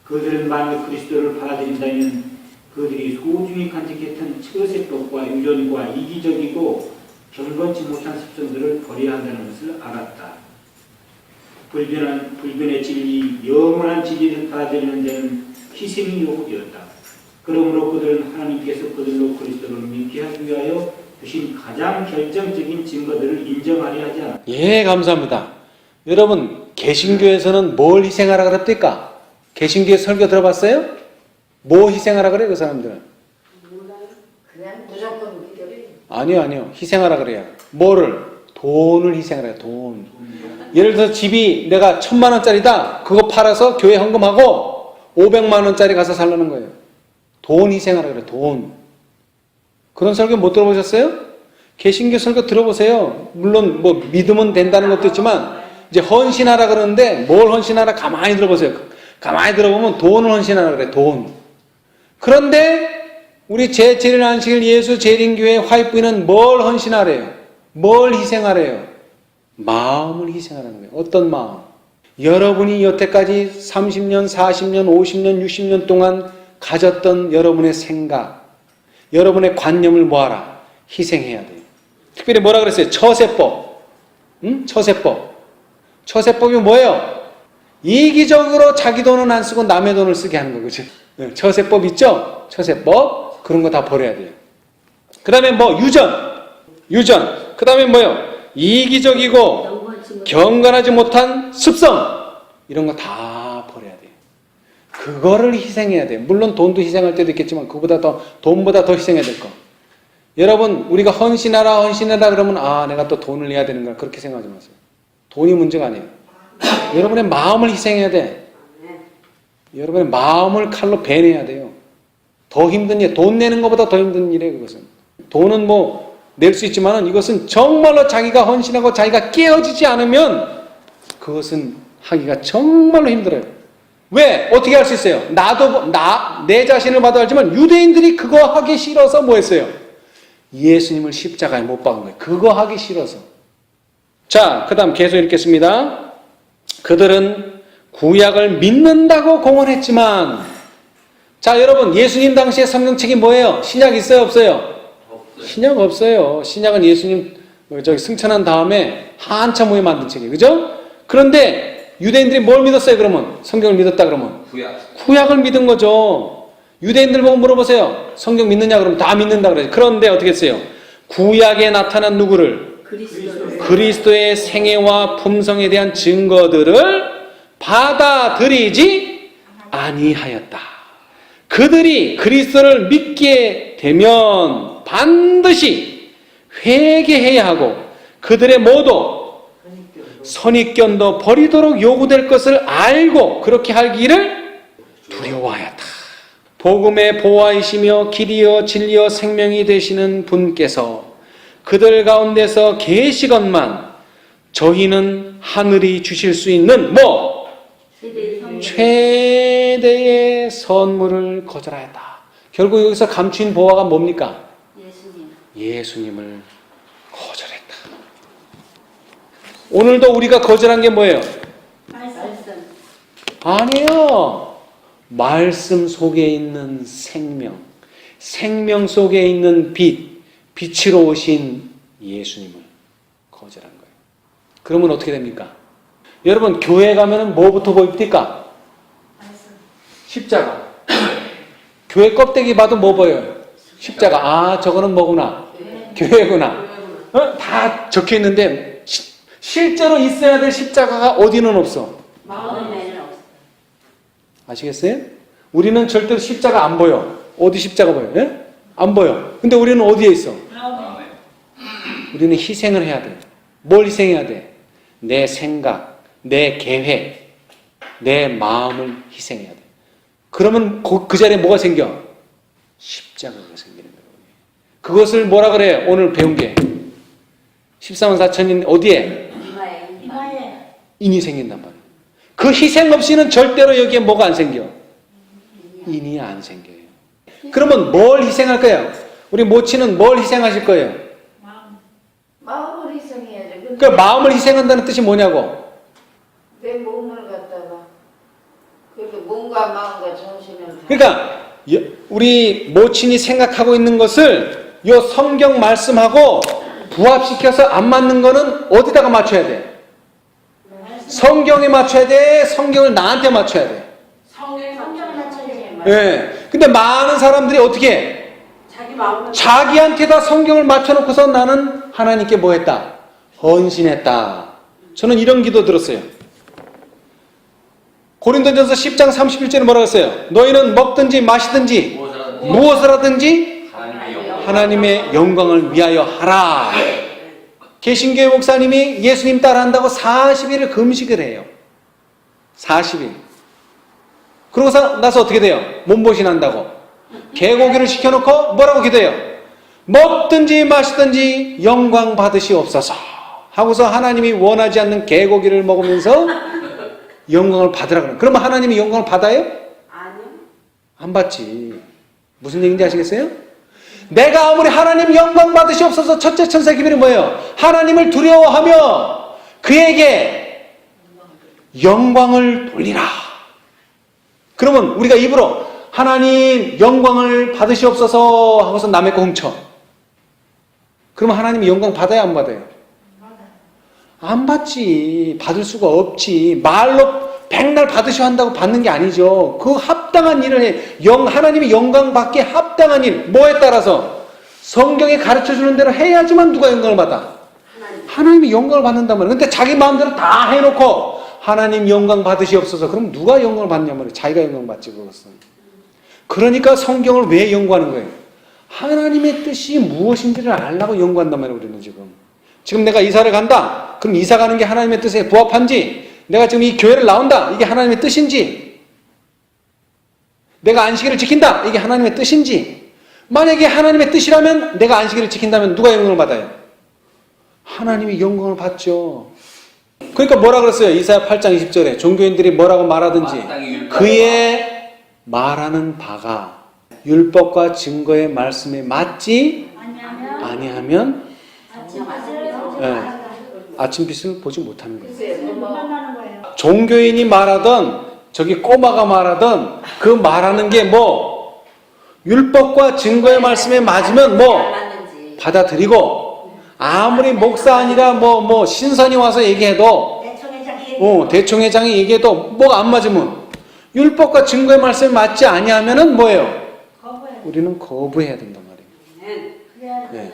그들은 만약 그리스도를 받아들인다면 그들이 소중히 간직했던 처세법과 유전과 이기적이고 경건치 못한 습성들을 버려야 한다는 것을 알았다. 불변의 진리, 영원한 진리를 받아들이는 데는 희생이 요구되었다. 그러므로 그들은 하나님께서 그들로 그리스도를 믿게 하기 위하여 주신 가장 결정적인 증거들을 인정하려 하지 않았다. 예, 감사합니다. 여러분, 개신교에서는 뭘 희생하라 그랬을까? 개신교의 설교 들어봤어요? 뭐 희생하라 그래, 그 사람들은? 그냥 무조건 믿어요. 아니요. 희생하라 그래요. 뭐를? 돈을 희생하라 그래요, 돈. 예를 들어서 집이 내가 1000만 원짜리다. 그거 팔아서 교회 헌금하고 500만 원짜리 가서 살라는 거예요. 돈 희생하라 그래요, 돈. 그런 설교 못 들어보셨어요? 개신교 설교 들어보세요. 물론 뭐 믿으면 된다는 것도 있지만 이제 헌신하라 그러는데 뭘 헌신하라 가만히 들어보세요. 가만히 들어보면 돈을 헌신하라 그래, 돈. 그런데 우리 제7일 안식일 예수 재림교회 화이트부인은 뭘 헌신하래요? 뭘 희생하래요? 마음을 희생하라는 거예요. 어떤 마음? 여러분이 여태까지 30년, 40년, 50년, 60년 동안 가졌던 여러분의 생각, 여러분의 관념을 뭐하라? 희생해야 돼요. 특별히 뭐라 그랬어요? 처세법. 처세법. 처세법이 뭐예요? 이기적으로 자기 돈은 안 쓰고 남의 돈을 쓰게 하는 거, 그죠? 처세법 있죠? 처세법. 그런 거 다 버려야 돼요. 그 다음에 뭐, 유전. 그 다음에 뭐예요? 이기적이고 경건하지 못한 습성. 이런 거 다 버려야 돼요. 그거를 희생해야 돼요. 물론 돈도 희생할 때도 있겠지만 돈보다 더 희생해야 될 거. 여러분, 우리가 헌신하라 그러면 내가 또 돈을 내야 되는 거야. 그렇게 생각하지 마세요. 돈이 문제가 아니에요. 여러분의 마음을 희생해야 돼. 여러분의 마음을 칼로 베내야 돼요. 더 힘든 일, 돈 내는 것보다 더 힘든 일이에요, 그것은. 돈은 뭐 낼 수 있지만 이것은 정말로 자기가 헌신하고 자기가 깨어지지 않으면 그것은 하기가 정말로 힘들어요. 왜? 어떻게 할 수 있어요? 내 자신을 봐도 알지만 유대인들이 그거 하기 싫어서 뭐 했어요? 예수님을 십자가에 못 박은 거예요. 그거 하기 싫어서. 자, 그 다음 계속 읽겠습니다. 그들은 구약을 믿는다고 공언했지만, 자, 여러분, 예수님 당시에 성경책이 뭐예요? 신약 있어요, 없어요? 신약 없어요. 신약은 예수님 승천한 다음에 한참 후에 만든 책이에요. 그죠? 그런데 유대인들이 뭘 믿었어요, 그러면? 성경을 믿었다 그러면? 구약을 믿은 거죠. 유대인들 보고 물어보세요. 성경 믿느냐 그러면 다 믿는다 그래요. 그런데 어떻게 했어요? 구약에 나타난 누구를? 그리스도의 생애와 품성에 대한 증거들을 받아들이지 아니하였다. 그들이 그리스도를 믿게 되면 대해서 반드시 회개해야 하고 그들의 모두 선입견도 버리도록 요구될 것을 알고 그렇게 하기를 두려워하였다. 복음의 보화이시며 길이요 진리요 생명이 되시는 분께서 그들 가운데서 계시건만 저희는 하늘이 주실 수 있는 최대의 선물을 거절하였다. 결국 여기서 감추인 보화가 뭡니까? 예수님을 거절했다. 오늘도 우리가 거절한 게 뭐예요? 말씀. 아니에요. 말씀 속에 있는 생명, 생명 속에 있는 빛, 빛으로 오신 예수님을 거절한 거예요. 그러면 어떻게 됩니까? 여러분, 교회 가면은 뭐부터 보입니까? 십자가. 교회 껍데기 봐도 뭐 보여요? 십자가. 아, 저거는 뭐구나? 교회구나. 다 적혀 있는데 실제로 있어야 될 십자가가 어디는 없어? 마음에는 없어. 아시겠어요? 우리는 절대로 십자가 안 보여. 어디 십자가 보여? 예? 안 보여. 근데 우리는 어디에 있어? 우리는 희생을 해야 돼. 뭘 희생해야 돼? 내 생각, 내 계획, 내 마음을 희생해야 돼. 그러면 그 자리에 뭐가 생겨? 십자가가 생기는 거예요. 그것을 뭐라 그래요? 오늘 배운 게 14만 4천인 어디에? 이마에. 인이 생긴단 말이에요. 그 희생 없이는 절대로 여기에 뭐가 안 생겨? 인이 안 생겨요. 그러면 뭘 희생할 거예요? 우리 모친은 뭘 희생하실 거예요? 마음을 희생해야죠. 그 마음을 희생한다는 뜻이 뭐냐고? 내 몸을 갖다가 그렇게 몸과 마음과 정신을 다 그러니까 우리 모친이 생각하고 있는 것을 요 성경 말씀하고 부합시켜서 안 맞는 거는 어디다가 맞춰야 돼? 성경에 맞춰야 돼? 성경을 나한테 맞춰야 돼? 성경을 맞춰야지. 예. 근데 많은 사람들이 어떻게 해? 자기 마음을. 자기한테다 성경을 맞춰놓고서 나는 하나님께 뭐 했다? 헌신했다. 저는 이런 기도 들었어요. 고린도전서 10장 31절에 뭐라고 했어요? 너희는 먹든지 마시든지 무엇을 하든지 하나님의 영광을 위하여 하라. 개신교회 목사님이 예수님 따라한다고 40일을 금식을 해요. 40일. 그러고 나서 어떻게 돼요? 몸보신한다고. 개고기를 시켜놓고 뭐라고 기도해요? 먹든지 마시든지 영광 받으시옵소서 하고서 하나님이 원하지 않는 개고기를 먹으면서 영광을 받으라 그래요. 그러면 하나님이 영광을 받아요? 아니요. 안 받지. 무슨 얘기인지 아시겠어요? 내가 아무리 하나님 영광 받으시옵소서 첫째 천사 기별이 뭐예요? 하나님을 두려워하며 그에게 영광을 돌리라. 그러면 우리가 입으로 하나님 영광을 받으시옵소서 하고서 남의 거 훔쳐. 그러면 하나님이 영광 받아야 안 받아요? 안 받지. 받을 수가 없지. 말로 백날 받으셔 한다고 받는 게 아니죠. 그 합당한 일을 해. 하나님이 영광 받기에 합당한 일. 뭐에 따라서? 성경에 가르쳐주는 대로 해야지만 누가 영광을 받아? 하나님이 영광을 받는단 말이에요. 근데 자기 마음대로 다 해놓고 하나님 영광 받으시옵소서. 그럼 누가 영광을 받냐 말이에요. 자기가 영광 받지 그것은. 그러니까 성경을 왜 연구하는 거예요? 하나님의 뜻이 무엇인지를 알라고 연구한단 말이에요. 우리는 지금 내가 이사를 간다. 그럼 이사 가는 게 하나님의 뜻에 부합한지, 내가 지금 이 교회를 나온다. 이게 하나님의 뜻인지, 내가 안식일을 지킨다. 이게 하나님의 뜻인지. 만약에 하나님의 뜻이라면 내가 안식일을 지킨다면 누가 영광을 받아요? 하나님이 영광을 받죠. 그러니까 뭐라 그랬어요? 이사야 8장 20절에 종교인들이 뭐라고 말하든지 그의 말하는 바가 율법과 증거의 말씀에 맞지 아니하면 아침빛을 보지 못하는 거예요. 못 만나는 거예요. 종교인이 말하던 저기 꼬마가 말하던 그 말하는 게 뭐 율법과 증거의 말씀에 맞으면 뭐 받아들이고, 아무리 목사 아니라 뭐 신선이 와서 얘기해도 대총회장이 얘기해도 뭐가 안 맞으면 율법과 증거의 말씀에 맞지 아니하면은 뭐예요? 우리는 거부해야 된단 말이에요. 네.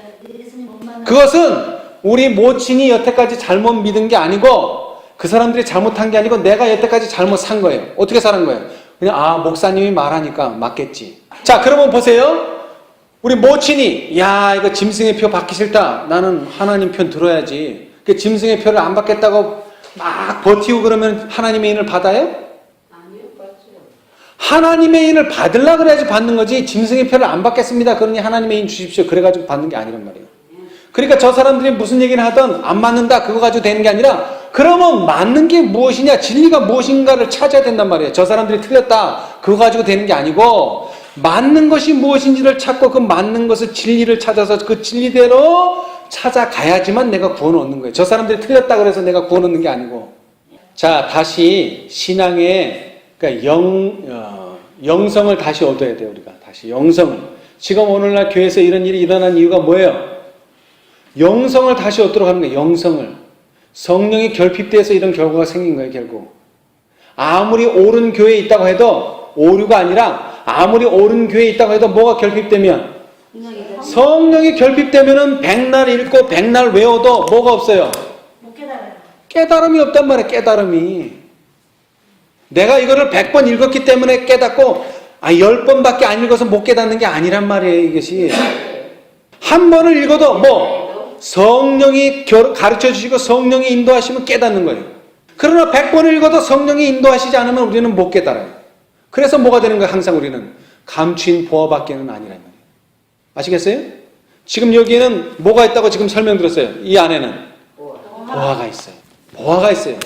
그것은 우리 모친이 여태까지 잘못 믿은 게 아니고 그 사람들이 잘못한 게 아니고 내가 여태까지 잘못 산 거예요. 어떻게 사는 거예요? 그냥 목사님이 말하니까 맞겠지. 자, 그러면 보세요. 우리 모친이 야 이거 짐승의 표 받기 싫다. 나는 하나님 편 들어야지. 그 짐승의 표를 안 받겠다고 막 버티고 그러면 하나님의 인을 받아요? 아니요. 하나님의 인을 받으려고 그래야지 받는 거지. 짐승의 표를 안 받겠습니다. 그러니 하나님의 인 주십시오. 그래가지고 받는 게 아니란 말이에요. 그러니까 저 사람들이 무슨 얘기를 하든 안 맞는다 그거 가지고 되는 게 아니라 그러면 맞는 게 무엇이냐 진리가 무엇인가를 찾아야 된단 말이에요. 저 사람들이 틀렸다 그거 가지고 되는 게 아니고 맞는 것이 무엇인지를 찾고 그 맞는 것을 진리를 찾아서 그 진리대로 찾아가야지만 내가 구원을 얻는 거예요. 저 사람들이 틀렸다 그래서 내가 구원 얻는 게 아니고. 자, 다시 신앙의 그러니까 영성을 다시 얻어야 돼요. 우리가 다시 영성을. 지금 오늘날 교회에서 이런 일이 일어난 이유가 뭐예요? 영성을 다시 얻도록 하는 거예요. 영성을. 성령이 결핍돼서 이런 결과가 생긴 거예요. 결국. 아무리 옳은 교회에 있다고 해도 오류가 아니라 아무리 옳은 교회에 있다고 해도 뭐가 결핍되면 성령이 결핍되면은 백날 읽고 백날 외워도 뭐가 없어요? 못 깨달아요. 깨달음이 없단 말이에요. 깨달음이. 내가 이거를 100번 읽었기 때문에 깨닫고 10번밖에 안 읽어서 못 깨닫는 게 아니란 말이에요. 이것이. 한 번을 읽어도 뭐 성령이 가르쳐 주시고 성령이 인도하시면 깨닫는 거예요. 그러나 100번을 읽어도 성령이 인도하시지 않으면 우리는 못 깨달아요. 그래서 뭐가 되는 거예요? 항상 우리는 감추인 보화밖에는 아니란 말이에요. 아시겠어요? 지금 여기에는 뭐가 있다고 지금 설명드렸어요. 이 안에는 보화가 있어요. 보화가 있어요.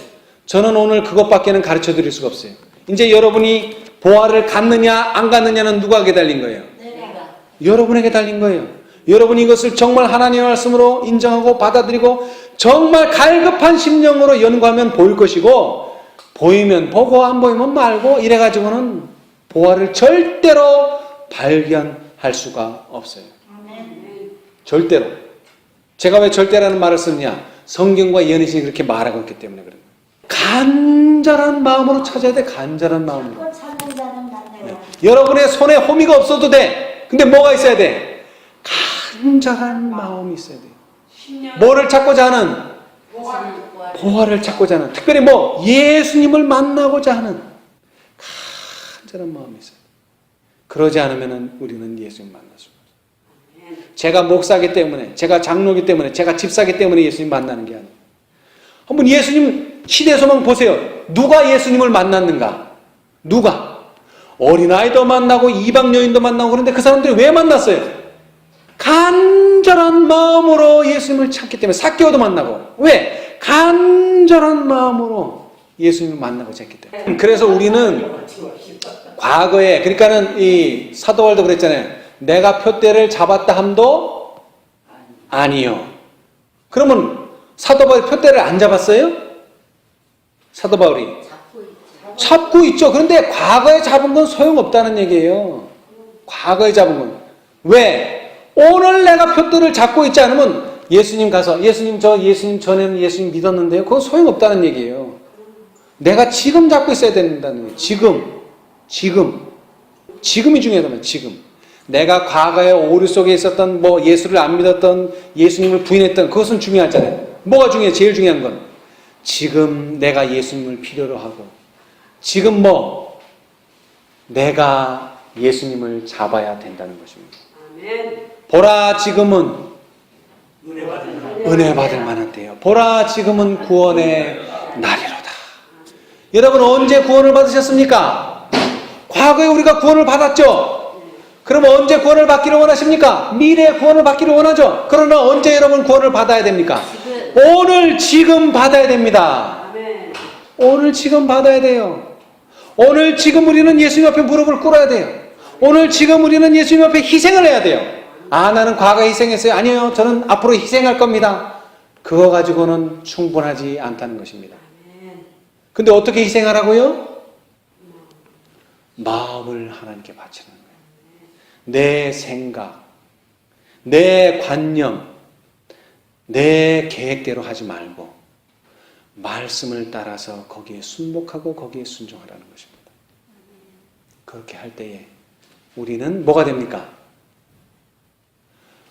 저는 오늘 그것밖에는 가르쳐 드릴 수가 없어요. 이제 여러분이 보화를 갖느냐 안 갖느냐는 누구에게 달린 거예요? 내가. 여러분에게 달린 거예요. 여러분이 이것을 정말 하나님의 말씀으로 인정하고 받아들이고 정말 갈급한 심령으로 연구하면 보일 것이고 보이면 보고 안 보이면 말고 이래가지고는 보화를 절대로 발견할 수가 없어요. 절대로. 제가 왜 절대라는 말을 쓰느냐? 성경과 예언신이 그렇게 말하고 있기 때문에 그래요. 간절한 마음으로 찾아야 돼. 간절한 마음으로. 그거 찾는 자는 만나요. 여러분의 손에 호미가 없어도 돼. 근데 뭐가 있어야 돼? 간절한 마음이 있어야 돼. 뭐를 찾고자 하는? 보화를 찾고자 하는. 특별히 뭐 예수님을 만나고자 하는 간절한 마음이 있어요. 그러지 않으면 우리는 예수님 만날 수가 없어요. 제가 목사기 때문에, 제가 장로기 때문에, 제가 집사기 때문에 예수님 만나는 게 아니에요. 한번 예수님 시대소망 보세요. 누가 예수님을 만났는가? 누가? 어린아이도 만나고 이방 여인도 만나고 그런데 그 사람들이 왜 만났어요? 간절한 마음으로 예수님을 찾기 때문에. 삭개오도 만나고. 왜? 간절한 마음으로 예수님을 만나고 찾기 때문에. 그래서 우리는 과거에, 그러니까는 이 사도 바울도 그랬잖아요. 내가 표대를 잡았다 함도 아니요. 그러면 사도 바울이 표대를 안 잡았어요? 사도 바울이 잡고 있죠. 그런데 과거에 잡은 건 소용없다는 얘기예요. 과거에 잡은 건. 왜? 오늘 내가 표대를 잡고 있지 않으면 예수님 가서 예수님 전에는 예수님 믿었는데요. 그건 소용없다는 얘기예요. 내가 지금 잡고 있어야 된다는 거예요. 지금이 중요하다면 지금. 내가 과거에 오류 속에 있었던 뭐 예수를 안 믿었던 예수님을 부인했던 그것은 중요하잖아요. 뭐가 중요해요? 제일 중요한 건 지금 내가 예수님을 필요로 하고 지금 뭐 내가 예수님을 잡아야 된다는 것입니다. 보라 지금은 은혜 받을 만한 때요. 보라 지금은 구원의 날이로다. 여러분 언제 구원을 받으셨습니까? 과거에 우리가 구원을 받았죠. 그럼 언제 구원을 받기를 원하십니까? 미래에 구원을 받기를 원하죠. 그러나 언제 여러분 구원을 받아야 됩니까? 오늘 지금 받아야 됩니다. 오늘 지금 받아야 돼요. 오늘 지금 우리는 예수님 앞에 무릎을 꿇어야 돼요. 오늘 지금 우리는 예수님 앞에 희생을 해야 돼요. 나는 과거에 희생했어요. 아니요, 저는 앞으로 희생할 겁니다. 그거 가지고는 충분하지 않다는 것입니다. 근데 어떻게 희생하라고요? 마음을 하나님께 바치는 거예요. 내 생각, 내 관념, 내 계획대로 하지 말고 말씀을 따라서 거기에 순복하고 거기에 순종하라는 것입니다. 그렇게 할 때에 우리는 뭐가 됩니까?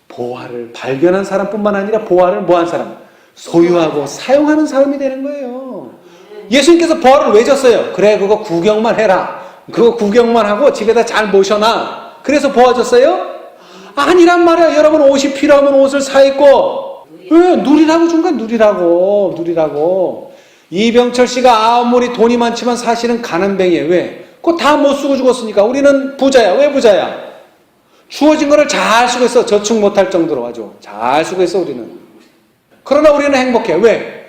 보화를 발견한 사람뿐만 아니라 보화를 뭐한 사람? 소유하고 사용하는 사람이 되는 거예요. 예수님께서 보화를 왜 줬어요? 그래, 그거 구경만 해라. 그거 구경만 하고 집에다 잘 모셔놔. 그래서 보화 줬어요? 아니란 말이야. 여러분 옷이 필요하면 옷을 사 입고. 왜? 누리라고 준 거야. 누리라고. 이병철 씨가 아무리 돈이 많지만 사실은 가난뱅이에요. 왜? 그거 다 못 쓰고 죽었으니까. 우리는 부자야. 왜 부자야? 주어진 거를 잘 쓰고 있어. 저축 못할 정도로 아주 잘 쓰고 있어 우리는. 그러나 우리는 행복해. 왜?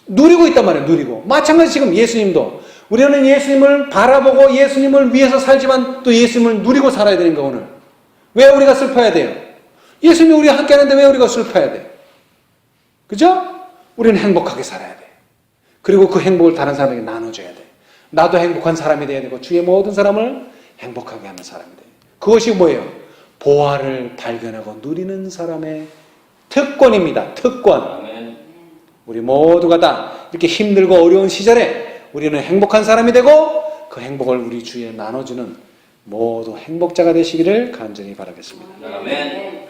누리고 있단 말이에요. 누리고. 마찬가지 지금 예수님도 우리는 예수님을 바라보고 예수님을 위해서 살지만 또 예수님을 누리고 살아야 되는 거 오늘. 왜 우리가 슬퍼야 돼요? 예수님이 우리와 함께 하는데 왜 우리가 슬퍼야 돼? 그죠? 우리는 행복하게 살아야 돼. 그리고 그 행복을 다른 사람에게 나눠줘야 돼. 나도 행복한 사람이 돼야 되고 주위의 모든 사람을 행복하게 하는 사람이 돼. 그것이 뭐예요? 보화를 발견하고 누리는 사람의 특권입니다. 특권. 아멘. 우리 모두가 다 이렇게 힘들고 어려운 시절에 우리는 행복한 사람이 되고 그 행복을 우리 주위에 나눠주는 모두 행복자가 되시기를 간절히 바라겠습니다. 아멘.